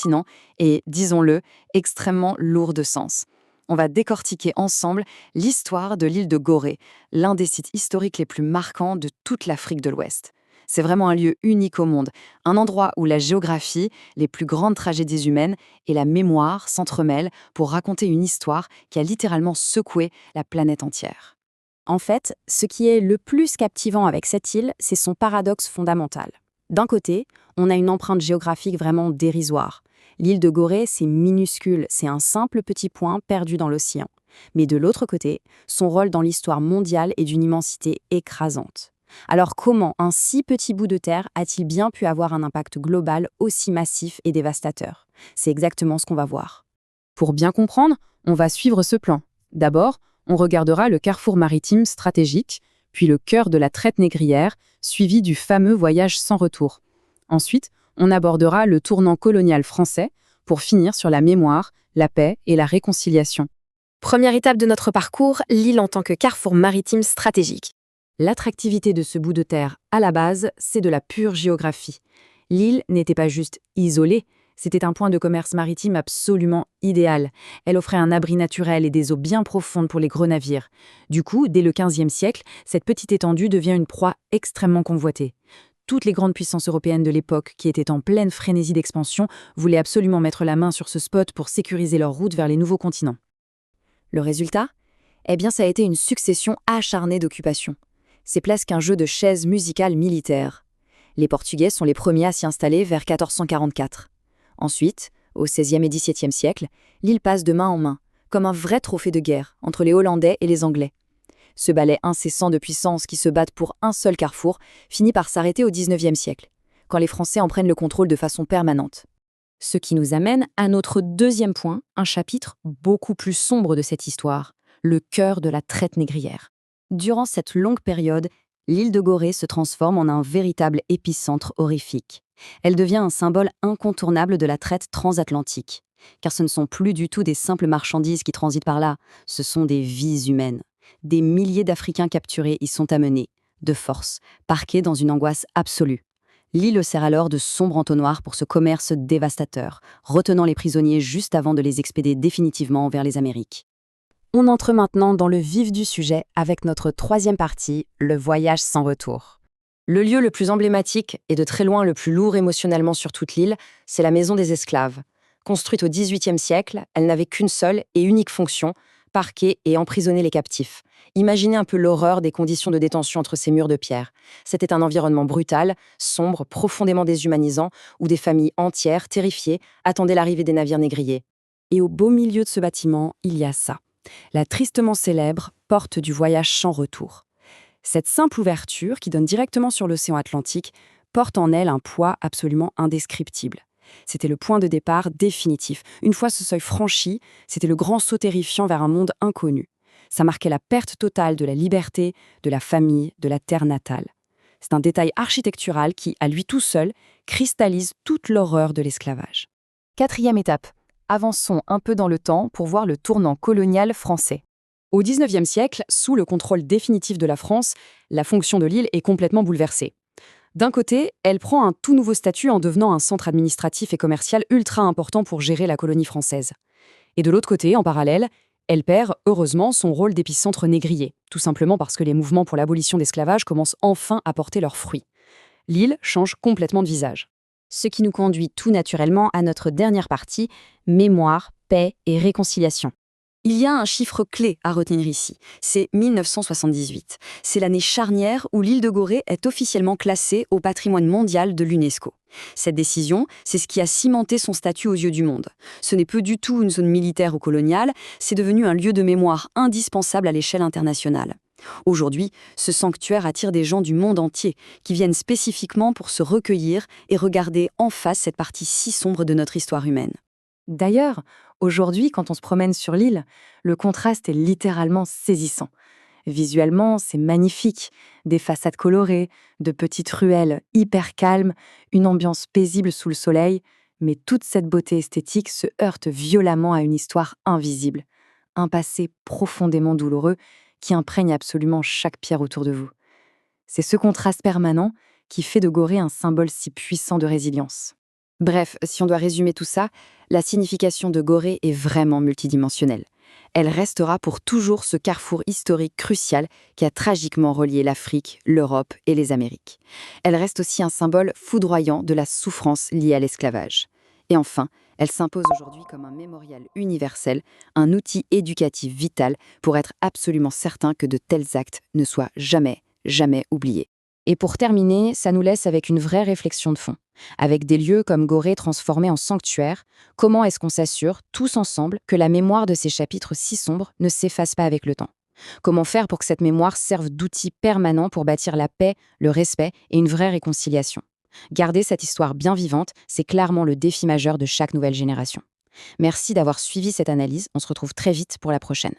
fascinant et, disons-le, extrêmement lourd de sens. On va décortiquer ensemble l'histoire de l'île de Gorée, l'un des sites historiques les plus marquants de toute l'Afrique de l'Ouest. C'est vraiment un lieu unique au monde, un endroit où la géographie, les plus grandes tragédies humaines et la mémoire s'entremêlent pour raconter une histoire qui a littéralement secoué la planète entière. En fait, ce qui est le plus captivant avec cette île, c'est son paradoxe fondamental. D'un côté, on a une empreinte géographique vraiment dérisoire. L'île de Gorée, c'est minuscule, c'est un simple petit point perdu dans l'océan. Mais de l'autre côté, son rôle dans l'histoire mondiale est d'une immensité écrasante. Alors comment un si petit bout de terre a-t-il bien pu avoir un impact global aussi massif et dévastateur? C'est exactement ce qu'on va voir. Pour bien comprendre, on va suivre ce plan. D'abord, on regardera le carrefour maritime stratégique, puis le cœur de la traite négrière, suivi du fameux voyage sans retour. Ensuite, on abordera le tournant colonial français pour finir sur la mémoire, la paix et la réconciliation. Première étape de notre parcours, l'île en tant que carrefour maritime stratégique. L'attractivité de ce bout de terre, à la base, c'est de la pure géographie. L'île n'était pas juste isolée, c'était un point de commerce maritime absolument idéal. Elle offrait un abri naturel et des eaux bien profondes pour les gros navires. Du coup, dès le XVe siècle, cette petite étendue devient une proie extrêmement convoitée. Toutes les grandes puissances européennes de l'époque, qui étaient en pleine frénésie d'expansion, voulaient absolument mettre la main sur ce spot pour sécuriser leur route vers les nouveaux continents. Le résultat? Eh bien, ça a été une succession acharnée d'occupations. C'est presque un jeu de chaises musicales militaires. Les Portugais sont les premiers à s'y installer vers 1444. Ensuite, au XVIe et XVIIe siècle, l'île passe de main en main, comme un vrai trophée de guerre entre les Hollandais et les Anglais. Ce ballet incessant de puissances qui se battent pour un seul carrefour finit par s'arrêter au XIXe siècle, quand les Français en prennent le contrôle de façon permanente. Ce qui nous amène à notre deuxième point, un chapitre beaucoup plus sombre de cette histoire, le cœur de la traite négrière. Durant cette longue période, l'île de Gorée se transforme en un véritable épicentre horrifique. Elle devient un symbole incontournable de la traite transatlantique. Car ce ne sont plus du tout des simples marchandises qui transitent par là, ce sont des vies humaines. Des milliers d'Africains capturés y sont amenés, de force, parqués dans une angoisse absolue. L'île sert alors de sombre entonnoir pour ce commerce dévastateur, retenant les prisonniers juste avant de les expédier définitivement vers les Amériques. On entre maintenant dans le vif du sujet avec notre troisième partie, le voyage sans retour. Le lieu le plus emblématique et de très loin le plus lourd émotionnellement sur toute l'île, c'est la maison des esclaves. Construite au XVIIIe siècle, elle n'avait qu'une seule et unique fonction, parquer et emprisonner les captifs. Imaginez un peu l'horreur des conditions de détention entre ces murs de pierre. C'était un environnement brutal, sombre, profondément déshumanisant, où des familles entières, terrifiées, attendaient l'arrivée des navires négriers. Et au beau milieu de ce bâtiment, il y a ça. La tristement célèbre porte du voyage sans retour. Cette simple ouverture, qui donne directement sur l'océan Atlantique, porte en elle un poids absolument indescriptible. C'était le point de départ définitif. Une fois ce seuil franchi, c'était le grand saut terrifiant vers un monde inconnu. Ça marquait la perte totale de la liberté, de la famille, de la terre natale. C'est un détail architectural qui, à lui tout seul, cristallise toute l'horreur de l'esclavage. Quatrième étape. Avançons un peu dans le temps pour voir le tournant colonial français. Au XIXe siècle, sous le contrôle définitif de la France, la fonction de l'île est complètement bouleversée. D'un côté, elle prend un tout nouveau statut en devenant un centre administratif et commercial ultra important pour gérer la colonie française. Et de l'autre côté, en parallèle, elle perd, heureusement, son rôle d'épicentre négrier, tout simplement parce que les mouvements pour l'abolition d'esclavage commencent enfin à porter leurs fruits. L'île change complètement de visage. Ce qui nous conduit tout naturellement à notre dernière partie, mémoire, paix et réconciliation. Il y a un chiffre clé à retenir ici, c'est 1978. C'est l'année charnière où l'île de Gorée est officiellement classée au patrimoine mondial de l'UNESCO. Cette décision, c'est ce qui a cimenté son statut aux yeux du monde. Ce n'est plus du tout une zone militaire ou coloniale, c'est devenu un lieu de mémoire indispensable à l'échelle internationale. Aujourd'hui, ce sanctuaire attire des gens du monde entier qui viennent spécifiquement pour se recueillir et regarder en face cette partie si sombre de notre histoire humaine. D'ailleurs, aujourd'hui, quand on se promène sur l'île, le contraste est littéralement saisissant. Visuellement, c'est magnifique. Des façades colorées, de petites ruelles hyper calmes, une ambiance paisible sous le soleil, mais toute cette beauté esthétique se heurte violemment à une histoire invisible, un passé profondément douloureux qui imprègne absolument chaque pierre autour de vous. C'est ce contraste permanent qui fait de Gorée un symbole si puissant de résilience. Bref, si on doit résumer tout ça, la signification de Gorée est vraiment multidimensionnelle. Elle restera pour toujours ce carrefour historique crucial qui a tragiquement relié l'Afrique, l'Europe et les Amériques. Elle reste aussi un symbole foudroyant de la souffrance liée à l'esclavage. Et enfin, elle s'impose aujourd'hui comme un mémorial universel, un outil éducatif vital pour être absolument certain que de tels actes ne soient jamais, jamais oubliés. Et pour terminer, ça nous laisse avec une vraie réflexion de fond. Avec des lieux comme Gorée transformés en sanctuaires, comment est-ce qu'on s'assure, tous ensemble, que la mémoire de ces chapitres si sombres ne s'efface pas avec le temps? Comment faire pour que cette mémoire serve d'outil permanent pour bâtir la paix, le respect et une vraie réconciliation? Garder cette histoire bien vivante, c'est clairement le défi majeur de chaque nouvelle génération. Merci d'avoir suivi cette analyse, on se retrouve très vite pour la prochaine.